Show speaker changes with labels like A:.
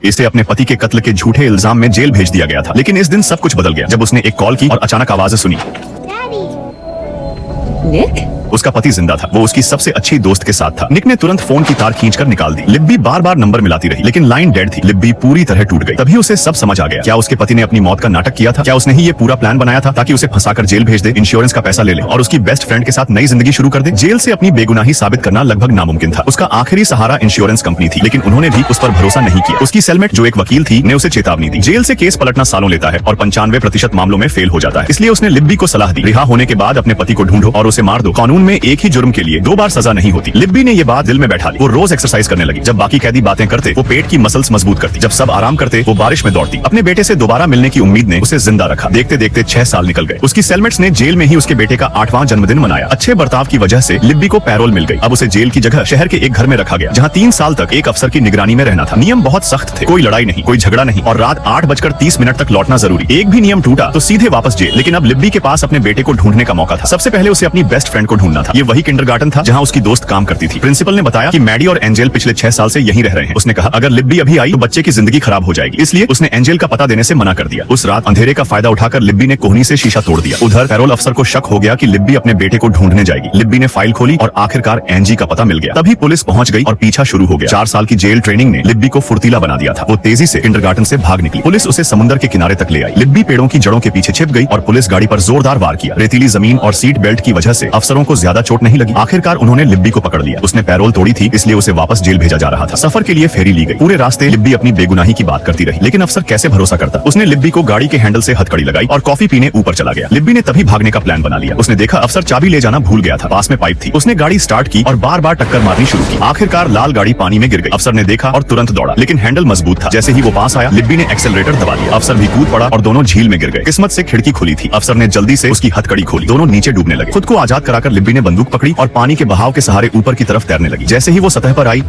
A: इसे अपने पति के कत्ल के झूठे इल्जाम में जेल भेज दिया गया था। लेकिन इस दिन सब कुछ बदल गया जब उसने एक कॉल की और अचानक आवाज सुनी।
B: निक?
A: उसका पति जिंदा था। वो उसकी सबसे अच्छी दोस्त के साथ था। निक ने तुरंत फोन की तार खींचकर निकाल दी। लिब्बी बार बार नंबर मिलाती रही लेकिन लाइन डेड थी। लिब्बी पूरी तरह टूट गई। तभी उसे सब समझ आ गया। क्या उसके पति ने अपनी मौत का नाटक किया था? क्या उसने ही ये पूरा प्लान बनाया था ताकि उसे फंसाकर जेल भेज दे, इंश्योरेंस का पैसा ले ले और उसकी बेस्ट फ्रेंड के साथ नई जिंदगी शुरू कर दे? जेल से अपनी बेगुनाही साबित करना लगभग नामुमकिन था। उसका आखिरी सहारा इंश्योरेंस कंपनी थी, लेकिन उन्होंने भी उस पर भरोसा नहीं किया। उसकी सेलमेट जो एक वकील थी ने उसे चेतावनी दी। जेल से केस पलटना सालों लेता है और 95% मामलों में फेल हो जाता है। इसलिए उसने लिब्बी को सलाह दी, रिहा होने के बाद अपने पति को ढूंढो और उसे मार दो। कानून में एक ही जुर्म के लिए 2 बार सजा नहीं होती। लिब्बी ने ये बात दिल में बैठा ली। वो रोज एक्सरसाइज करने लगी। जब बाकी कैदी बातें करते वो पेट की मसल्स मजबूत करती। जब सब आराम करते वो बारिश में दौड़ती। अपने बेटे से दोबारा मिलने की उम्मीद ने उसे जिंदा रखा। देखते देखते 6 साल निकल गए। उसकी सेलमेट्स ने जेल में ही उसके बेटे का 8वां जन्मदिन मनाया। अच्छे बर्ताव की वजह से लिब्बी को पैरोल मिल गई। अब उसे जेल की जगह शहर के एक घर में रखा गया, जहाँ 3 साल तक एक अफसर की निगरानी में रहना था। नियम बहुत सख्त थे, कोई लड़ाई नहीं, कोई झगड़ा नहीं और रात 8:30 तक लौटना जरूरी। एक भी नियम टूटा तो सीधे वापस जेल। लेकिन अब लिब्बी के पास अपने बेटे को ढूंढने का मौका था। सबसे पहले उसे अपनी बेस्ट फ्रेंड को ढूंढना था। ये वही किंडरगार्टन था जहाँ उसकी दोस्त काम करती थी। प्रिंसिपल ने बताया कि मैडी और एंजेल पिछले 6 साल से यहीं रह रहे हैं। उसने कहा अगर लिब्बी अभी आई तो बच्चे की जिंदगी खराब हो जाएगी, इसलिए उसने एंजेल का पता देने से मना कर दिया। उस रात अंधेरे का फायदा उठाकर लिब्बी ने कोहनी से शीशा तोड़ दिया। उधर पैरोल अफसर को शक हो गया कि लिब्बी अपने बेटे को ढूंढने जाएगी। लिब्बी ने फाइल खोली और आखिरकार एंजी का पता मिल गया। तभी पुलिस पहुंच गई और पीछा शुरू हो गया। 4 साल की जेल ट्रेनिंग ने लिब्बी को फुर्तीला बना दिया था। वो तेजी से किंडरगार्टन से भाग निकली। पुलिस उसे समुद्र के किनारे तक ले आई। लिब्बी पेड़ों की जड़ों के पीछे छिप गई और पुलिस गाड़ी पर जोरदार वार किया। रेतीली जमीन और सीट बेल्ट की वजह से अफसरों को ज्यादा चोट नहीं लगी। आखिरकार उन्होंने लिब्बी को पकड़ लिया। उसने पैरोल तोड़ी थी, इसलिए उसे वापस जेल भेजा जा रहा था। सफर के लिए फेरी ली गई। पूरे रास्ते लिब्बी अपनी बेगुनाही की बात करती रही, लेकिन अफसर कैसे भरोसा करता? उसने लिब्बी को गाड़ी के हैंडल से हथकड़ी लगाई और कॉफी पीने ऊपर चला गया। लिब्बी ने तभी भागने का प्लान बना लिया। उसने देखा अफसर चाबी ले जाना भूल गया था। पास में पाइप थी। उसने गाड़ी स्टार्ट की और बार बार टक्कर मारनी शुरू की। आखिरकार लाल गाड़ी पानी में गिर गई। अफसर ने देखा और तुरंत दौड़ा, लेकिन हैंडल मजबूत था। जैसे ही वो पास आया लिब्बी ने एक्सेलरेटर दबा दिया। अफसर भी कूद पड़ा और दोनों झील में गिर गए। किस्मत से खिड़की खुली थी। अफसर ने जल्दी से उसकी हथकड़ी खोली। दोनों नीचे डूबने लगे। खुद को आजाद कराकर लिब्बी ने बंदूक पकड़ी और पानी के बहाव के सहारे ऊपर की तरफ तैरने लगी। जैसे ही वो सतह पर आई